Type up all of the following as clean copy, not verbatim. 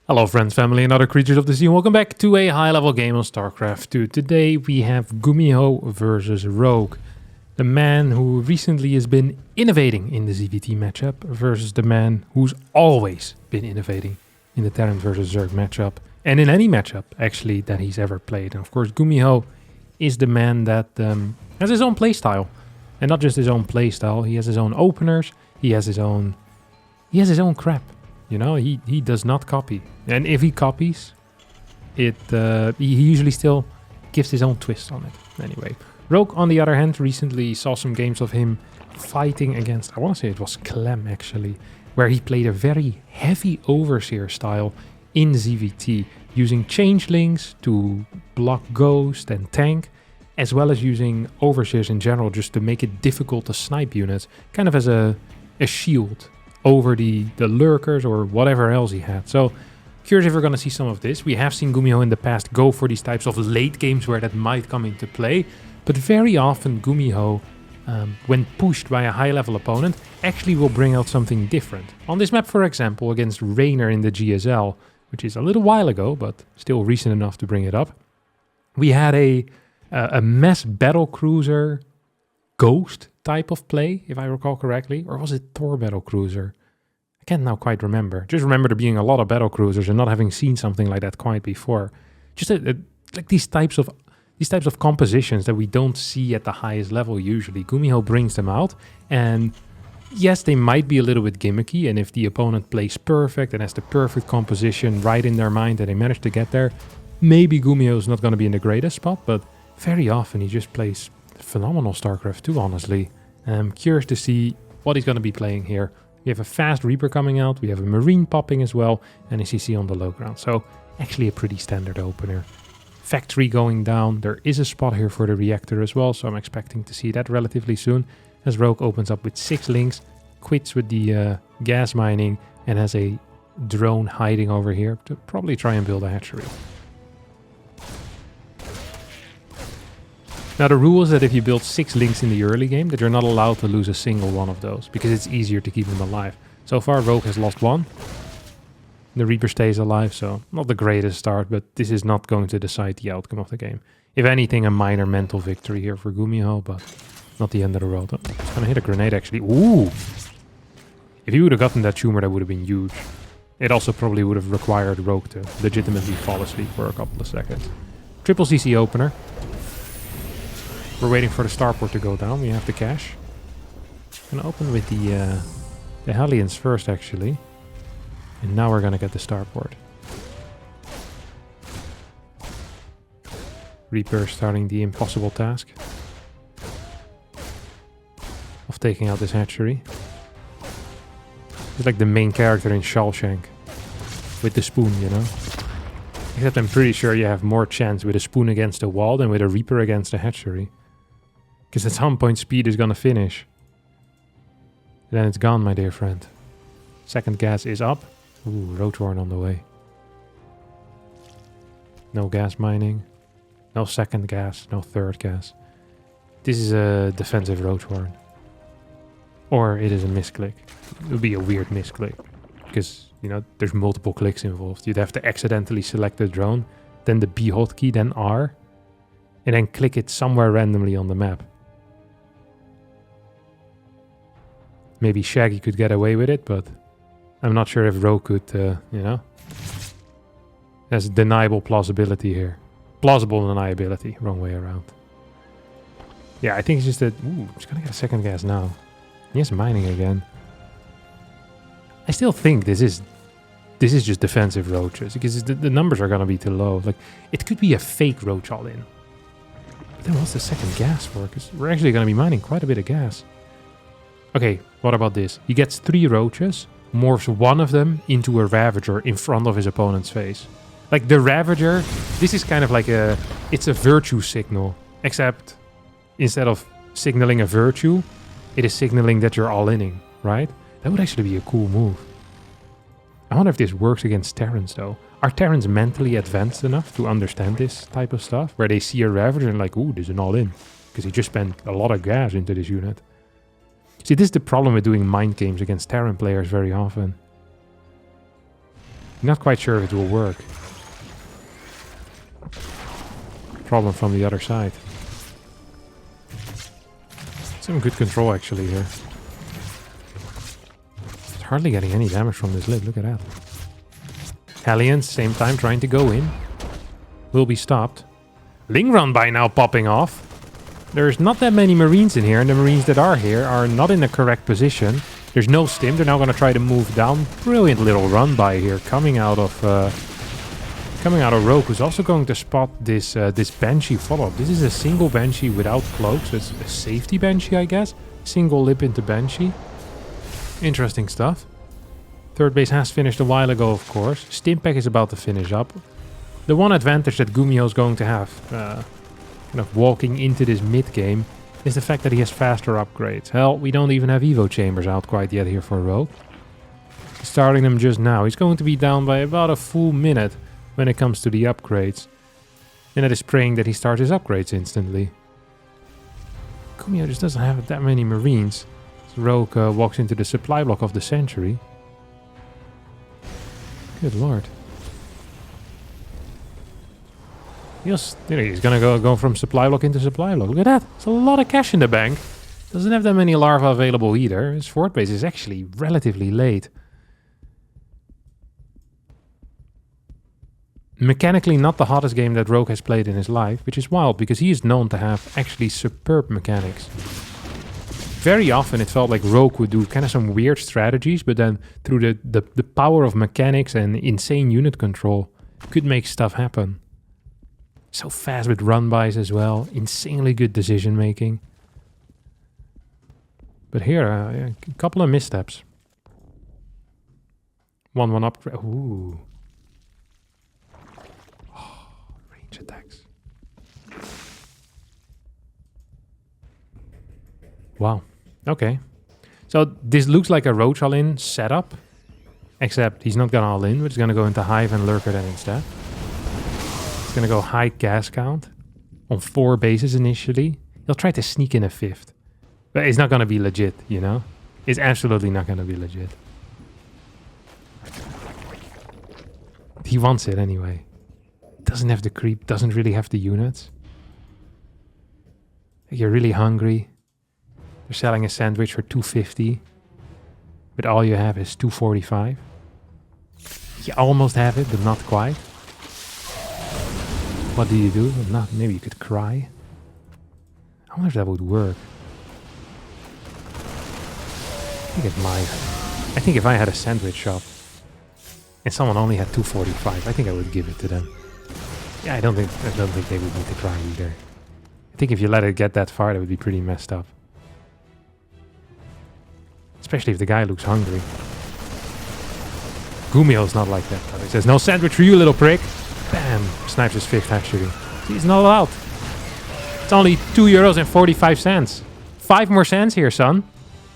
Hello friends, family and other creatures of the sea, and welcome back to a high-level game of StarCraft 2. Today we have Gumiho versus Rogue, the man who recently has been innovating in the ZVT matchup versus the man who's always been innovating in the Terran versus Zerg matchup, and in any matchup actually that he's ever played. And of course Gumiho is the man that has his own playstyle, and not just his own playstyle, he has his own openers, he has his own crap. You know, he does not copy. And if he copies, he usually still gives his own twist on it. Anyway, Rogue, on the other hand, recently saw some games of him fighting against, I want to say it was Clem actually, where he played a very heavy Overseer style in ZVT, using changelings to block Ghost and tank, as well as using Overseers in general just to make it difficult to snipe units, kind of as a shield over the Lurkers or whatever else he had. So, curious if we're going to see some of this. We have seen Gumiho in the past go for these types of late games where that might come into play, but very often Gumiho, when pushed by a high-level opponent, actually will bring out something different. On this map, for example, against Raynor in the GSL, which is a little while ago, but still recent enough to bring it up, we had a mass battlecruiser Ghost type of play, if I recall correctly, or was it Thor battlecruiser? I can't now quite remember. Just remember there being a lot of battlecruisers and not having seen something like that quite before. Just like these types of compositions that we don't see at the highest level usually. Gumiho brings them out, and yes, they might be a little bit gimmicky, and if the opponent plays perfect and has the perfect composition right in their mind and they manage to get there, maybe Gumiho is not going to be in the greatest spot, but very often he just plays phenomenal StarCraft 2, honestly. I'm curious to see what he's going to be playing here. We have a fast Reaper coming out, we have a Marine popping as well, and a CC on the low ground. So, actually a pretty standard opener. Factory going down, there is a spot here for the reactor as well, so I'm expecting to see that relatively soon. As Rogue opens up with 6 links, quits with the gas mining, and has a drone hiding over here to probably try and build a hatchery. Now the rule is that if you build 6 links in the early game, that you're not allowed to lose a single one of those, because it's easier to keep them alive. So far Rogue has lost 1. The Reaper stays alive, so not the greatest start, but this is not going to decide the outcome of the game. If anything, a minor mental victory here for Gumiho, but not the end of the world. Oh, it's gonna hit a grenade actually. Ooh! If he would have gotten that tumor, that would have been huge. It also probably would have required Rogue to legitimately fall asleep for a couple of seconds. Triple CC opener. We're waiting for the starport to go down. We have the cache. Gonna open with the Hellions first, actually. And now we're gonna get the starport. Reaper starting the impossible task of taking out this hatchery. He's like the main character in Shawshank with the spoon, you know? Except I'm pretty sure you have more chance with a spoon against a wall than with a Reaper against a hatchery. Because at some point speed is gonna finish. Then it's gone, my dear friend. Second gas is up. Ooh, Roachhorn on the way. No gas mining. No second gas. No third gas. This is a defensive Roachhorn. Or it is a misclick. It would be a weird misclick. Because, you know, there's multiple clicks involved. You'd have to accidentally select the drone, then the B hotkey, then R, and then click it somewhere randomly on the map. Maybe Shaggy could get away with it, but I'm not sure if Rogue could, you know. There's deniable plausibility here. Plausible deniability, wrong way around. Yeah, I think it's just that... Ooh, just gonna get a second gas now. Yes, mining again. I still think this is just defensive roaches, because the numbers are gonna be too low. Like, it could be a fake roach all in. But then what's the second gas for? Because we're actually gonna be mining quite a bit of gas. Okay, what about this? He gets 3 roaches, morphs one of them into a Ravager in front of his opponent's face. Like the Ravager, this is kind of like it's a virtue signal, except instead of signaling a virtue, it is signaling that you're all-inning, right? That would actually be a cool move. I wonder if this works against Terrans though. Are Terrans mentally advanced enough to understand this type of stuff? Where they see a Ravager and like, ooh, this is an all-in. Because he just spent a lot of gas into this unit. See, this is the problem with doing mind games against Terran players very often. Not quite sure if it will work. Problem from the other side. Some good control actually here. It's hardly getting any damage from this lid, look at that. Hellions, same time trying to go in. Will be stopped. Ling run by now popping off. There's not that many Marines in here, and the Marines that are here are not in the correct position. There's no stim, they're now going to try to move down. Brilliant little run by here, coming out of Rogue, who's also going to spot this this Banshee follow-up. This is a single Banshee without cloak, so it's a safety Banshee, I guess. Single lip into Banshee. Interesting stuff. Third base has finished a while ago, of course. Stimpack is about to finish up. The one advantage that Gumiho is going to have, kind of walking into this mid-game, is the fact that he has faster upgrades. Hell, we don't even have Evo Chambers out quite yet here for Rogue. Starting them just now. He's going to be down by about a full minute when it comes to the upgrades. And that is praying that he starts his upgrades instantly. Gumiho just doesn't have that many Marines. So Rogue walks into the supply block of the century. Good lord. He's gonna go from supply block into supply block. Look at that. There's a lot of cash in the bank. Doesn't have that many larvae available either. His fort base is actually relatively late. Mechanically not the hottest game that Rogue has played in his life, which is wild because he is known to have actually superb mechanics. Very often it felt like Rogue would do kind of some weird strategies, but then through the power of mechanics and insane unit control could make stuff happen. So fast with run-bys as well. Insanely good decision making. But here, a couple of missteps. 1-1 upgrade. Ooh. Oh, range attacks. Wow. Okay. So this looks like a Roach all-in setup. Except he's not gonna all-in, but he's gonna go into Hive and Lurker then instead. Gonna go high gas count on 4 bases initially. He'll try to sneak in a 5th, but it's not gonna be legit, you know. It's absolutely not gonna be legit. He wants it anyway. Doesn't have the creep, doesn't really have the units. You're really hungry. They're selling a sandwich for 250, but all you have is 245. You almost have it, but not quite. What do you do? Not, maybe you could cry. I wonder if that would work. I think it might. I think if I had a sandwich shop and someone only had 245, I think I would give it to them. Yeah, I don't think they would need to cry either. I think if you let it get that far, that would be pretty messed up. Especially if the guy looks hungry. Gumiho's not like that though. He says, "No sandwich for you, little prick." Bam! Snipes his 5th actually. He's not allowed. It's only €2.45. 5 more cents here, son.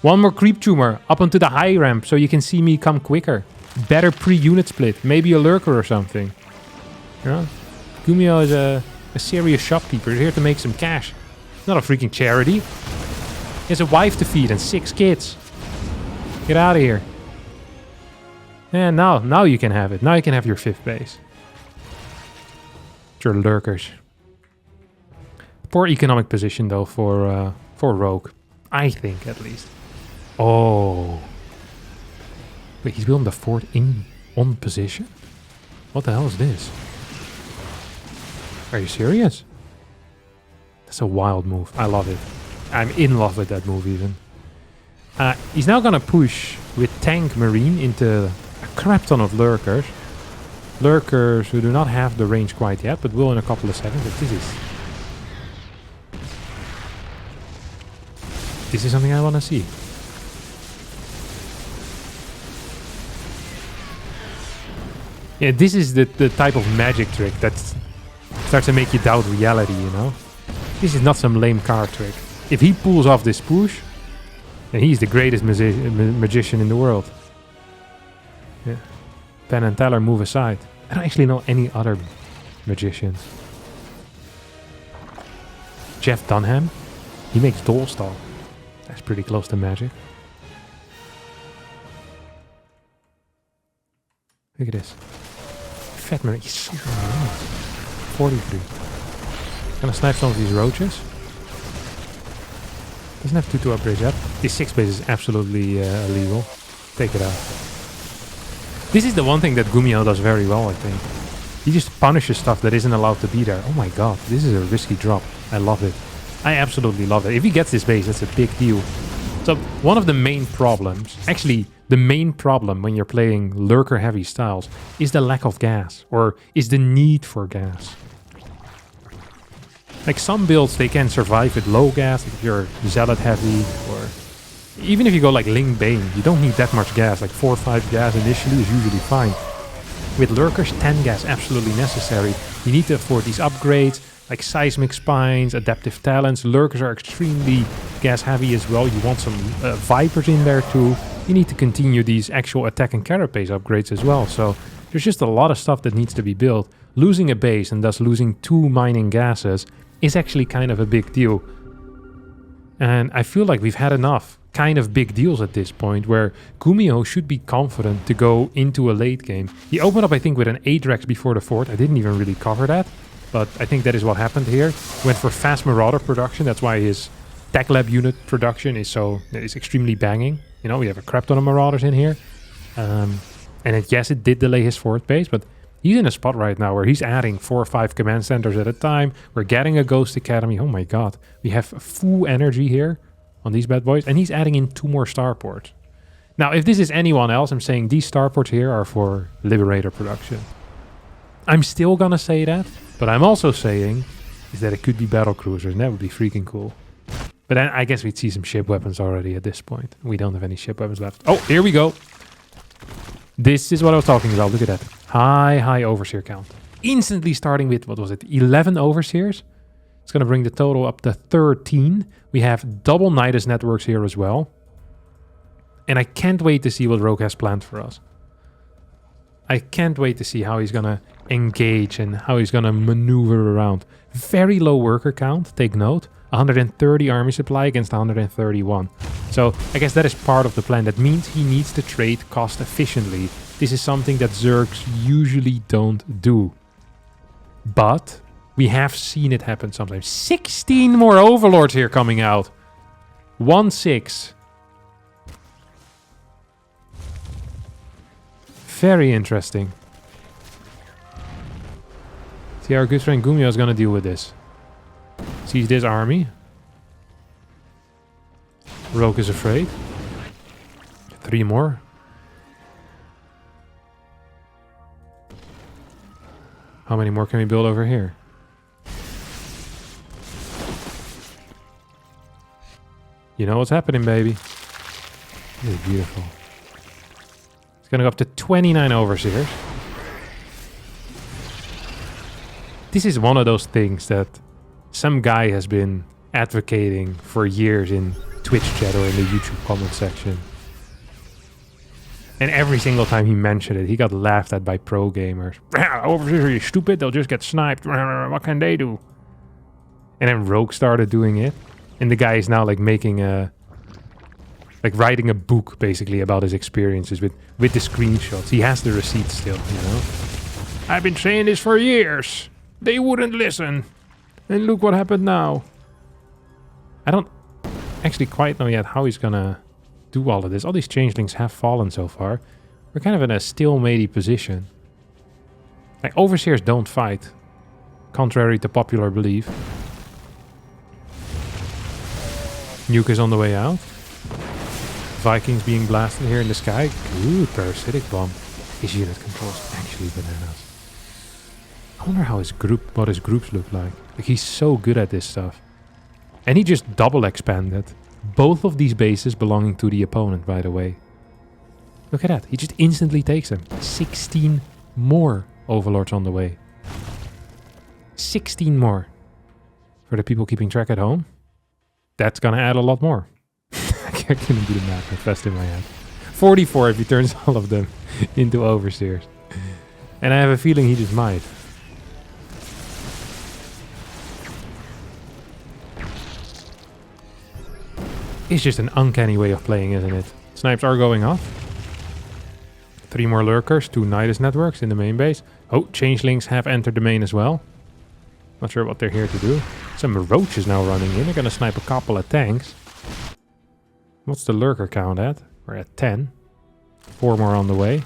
1 more creep tumor up onto the high ramp so you can see me come quicker. Better pre-unit split. Maybe a Lurker or something. You know? Gumiho is a serious shopkeeper. He's here to make some cash. Not a freaking charity. He has a wife to feed and 6 kids. Get out of here. And now you can have it. Now you can have your 5th base. Your Lurkers. Poor economic position though for Rogue. I think at least. Oh. Wait, he's building the fort on position? What the hell is this? Are you serious? That's a wild move. I love it. I'm in love with that move even. He's now gonna push with tank marine into a crap ton of Lurkers. Lurkers who do not have the range quite yet, but will in a couple of seconds. But this is something I want to see. Yeah, this is the type of magic trick that starts to make you doubt reality, you know? This is not some lame card trick. If he pulls off this push, then he's the greatest magician in the world. Yeah. Penn and Teller move aside. I don't actually know any other magicians. Jeff Dunham, he makes Dolstall. That's pretty close to magic. Look at this. fat man. He's so nice. 43. Gonna snipe some of these roaches. Doesn't have 2 upgrades yet. This 6 base is absolutely illegal. Take it out. This is the one thing that Gumiho does very well, I think. He just punishes stuff that isn't allowed to be there. Oh my god, this is a risky drop. I love it. I absolutely love it. If he gets this base, that's a big deal. So one of the main problems, actually the main problem when you're playing Lurker heavy styles, is the lack of gas, or is the need for gas. Like some builds, they can survive with low gas if you're Zealot heavy, or even if you go like Ling Bane, you don't need that much gas. Like 4 or 5 gas initially is usually fine. With Lurkers, 10 gas absolutely necessary. You need to afford these upgrades, like Seismic Spines, Adaptive Talents. Lurkers are extremely gas heavy as well. You want some Vipers in there too. You need to continue these actual attack and carapace upgrades as well. So there's just a lot of stuff that needs to be built. Losing a base and thus losing 2 mining gases is actually kind of a big deal. And I feel like we've had enough kind of big deals at this point where Gumiho should be confident to go into a late game. He opened up, I think, with an 8 Rex before the fort. I didn't even really cover that, but I think that is what happened here. Went for fast Marauder production. That's why his Tech Lab unit production is extremely banging. You know, we have a crap ton of Marauders in here. Yes, it did delay his 4th base, but he's in a spot right now where he's adding 4 or 5 command centers at a time. We're getting a Ghost Academy. Oh my god. We have full energy here on these bad boys. And he's adding in 2 more starports. Now, if this is anyone else, I'm saying these starports here are for Liberator production. I'm still gonna say that, but I'm also saying is that it could be battle cruisers, and that would be freaking cool. But then I guess we'd see some ship weapons already at this point. We don't have any ship weapons left. Oh, here we go. This is what I was talking about. Look at that. High Overseer count. Instantly starting with, what was it, 11 Overseers? It's going to bring the total up to 13. We have double Nidus networks here as well. And I can't wait to see what Rogue has planned for us. I can't wait to see how he's going to engage and how he's going to maneuver around. Very low worker count, take note. 130 army supply against 131. So I guess that is part of the plan. That means he needs to trade cost efficiently. This is something that Zergs usually don't do. But we have seen it happen sometimes. 16 more Overlords here coming out. 1-6. Very interesting. See how our good friend Gumiho is going to deal with this. Sees this army. Rogue is afraid. 3 more. How many more can we build over here? You know what's happening, baby. This is beautiful. It's gonna go up to 29 Overseers. This is one of those things that some guy has been advocating for years in Twitch chat or in the YouTube comment section. And every single time he mentioned it, he got laughed at by pro gamers. Overseers are you stupid? They'll just get sniped. What can they do? And then Rogue started doing it. And the guy is now like making a... like writing a book basically about his experiences with the screenshots. He has the receipts still, you know? I've been saying this for years. They wouldn't listen. And look what happened now. I don't actually quite know yet how he's gonna do all of this. All these changelings have fallen so far. We're kind of in a stalemate position. Like, Overseers don't fight, contrary to popular belief. Nuke is on the way out. Vikings being blasted here in the sky. Good parasitic bomb. His unit controls actually bananas. I wonder how what his groups look like. Like, he's so good at this stuff. And he just double expanded both of these bases belonging to the opponent, by the way. Look at that. He just instantly takes them. 16 more Overlords on the way. 16 more. For the people keeping track at home, that's gonna add a lot more. I couldn't do the math fast in my head. 44 if he turns all of them into Overseers. And I have a feeling he just might. It's just an uncanny way of playing, isn't it? Snipes are going off. 3 more Lurkers, 2 Nidus networks in the main base. Oh, changelings have entered the main as well. Not sure what they're here to do. Some roaches now running in. They're gonna snipe a couple of tanks. What's the lurker count at? We're at 10. 4 more on the way.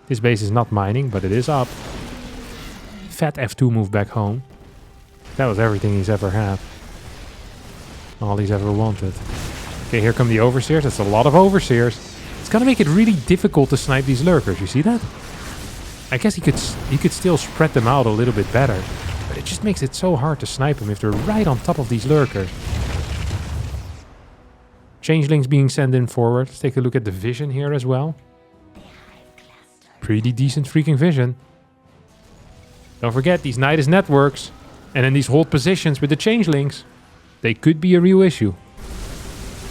This base is not mining, but it is up. Fat F2 move back home. That was everything he's ever had. All he's ever wanted. Okay, here come the overseers. That's a lot of overseers. It's gonna make it really difficult to snipe these lurkers. You see that? I guess he could still spread them out a little bit better. But it just makes it so hard to snipe them if they're right on top of these lurkers. Changelings being sent in forward. Let's take a look at the vision here as well. Pretty decent freaking vision. Don't forget these Nidus networks. And then these hold positions with the changelings. They could be a real issue.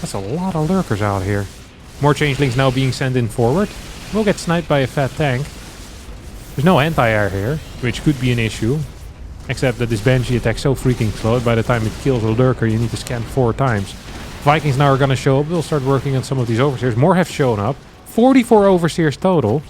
That's a lot of lurkers out here. More changelings now being sent in forward. We'll get sniped by a fat tank. There's no anti-air here, which could be an issue. Except that this Banshee attacks so freaking slow. By the time it kills a lurker, you need to scan 4 times. Vikings now are going to show up. We'll start working on some of these overseers. More have shown up. 44 overseers total.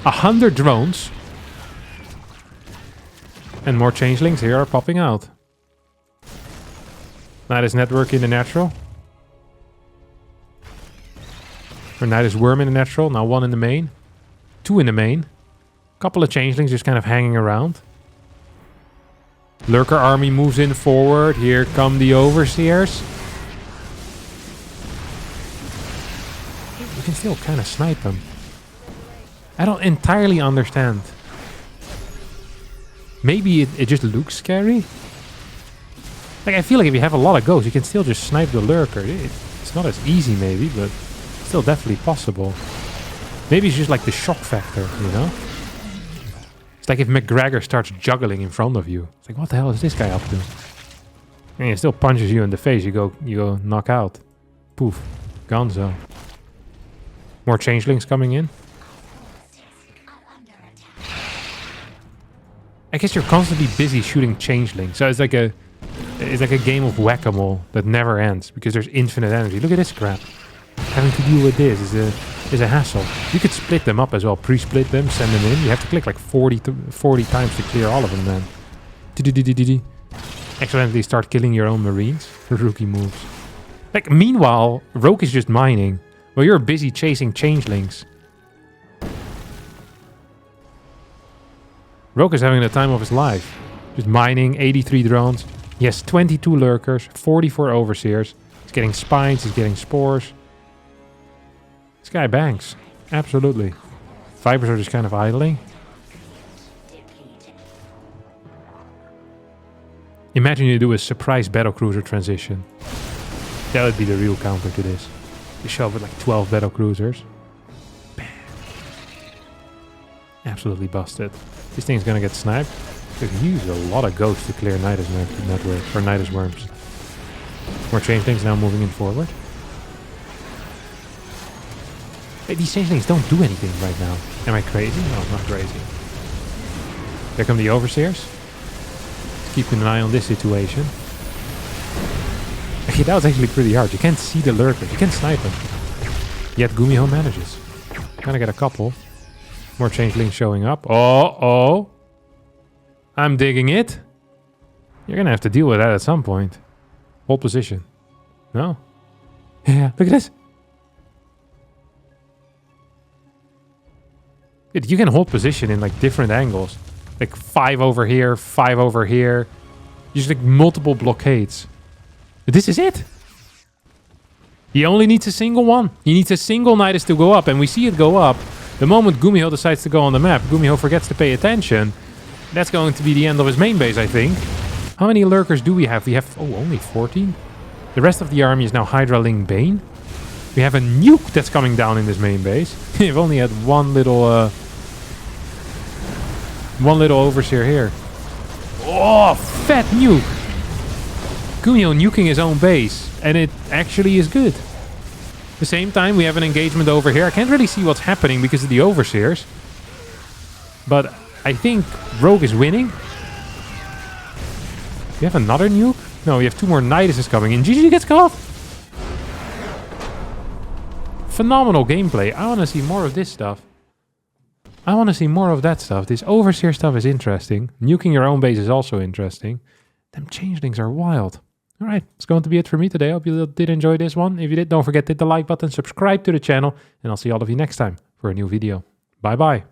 100 drones. And more changelings here are popping out. Nidus network in the natural. Or Nidus worm in the natural. Now 1 in the main. 2 in the main. Couple of changelings just kind of hanging around. Lurker army moves in forward. Here come the overseers. You can still kind of snipe them. I don't entirely understand. Maybe it just looks scary. Like, I feel like if you have a lot of ghosts, you can still just snipe the lurker. It's not as easy maybe, but still definitely possible. Maybe it's just like the shock factor, you know? It's like if McGregor starts juggling in front of you. It's like, what the hell is this guy up to? And he still punches you in the face. You go knock out. Poof. Gonzo. More changelings coming in. I guess you're constantly busy shooting changelings. So it's like a game of whack-a-mole that never ends because there's infinite energy. Look at this crap. Having to deal with this is a hassle. You could split them up as well. Pre-split them, send them in. You have to click like 40 times to clear all of them then. Accidentally start killing your own marines. Rookie moves. Like, meanwhile, Rogue is just mining while you're busy chasing changelings. Rogue is having the time of his life. Just mining, 83 drones. He has 22 lurkers, 44 overseers. He's getting spines, he's getting spores. This guy bangs. Absolutely. Vipers are just kind of idling. Imagine you do a surprise battlecruiser transition. That would be the real counter to this. You show up with like 12 battlecruisers. Bam. Absolutely busted. This thing's gonna get sniped. They've used a lot of ghosts to clear Nidus network or Nidus worms. More changelings now moving in forward. Hey, these changelings don't do anything right now. Am I crazy? No, I'm not crazy. There come the overseers. Keeping an eye on this situation. Okay, that was actually pretty hard. You can't see the lurkers. You can't snipe them. Yet Gumiho manages. Gonna get a couple. More changelings showing up. Oh. I'm digging it. You're gonna have to deal with that at some point. Hold position. No? Yeah, look at this. You can hold position in like different angles. Like 5 over here, 5 over here. Just like multiple blockades. But this is it. He only needs a single one. He needs a single Nidus to go up. And we see it go up. The moment Gumiho decides to go on the map, Gumiho forgets to pay attention. That's going to be the end of his main base, I think. How many lurkers do we have? We have, only 14. The rest of the army is now Hydraling Bane. We have a nuke that's coming down in this main base. We've only had one little overseer here. Oh, fat nuke. Gumiho nuking his own base. And it actually is good. At the same time, we have an engagement over here. I can't really see what's happening because of the overseers. But I think Rogue is winning. We have another nuke? No, we have 2 more Niduses coming in. GG gets caught. Phenomenal gameplay. I want to see more of this stuff. I want to see more of that stuff. This overseer stuff is interesting. Nuking your own base is also interesting. Them changelings are wild. All right, it's going to be it for me today. I hope you did enjoy this one. If you did, don't forget to hit the like button, subscribe to the channel, and I'll see all of you next time for a new video. Bye-bye.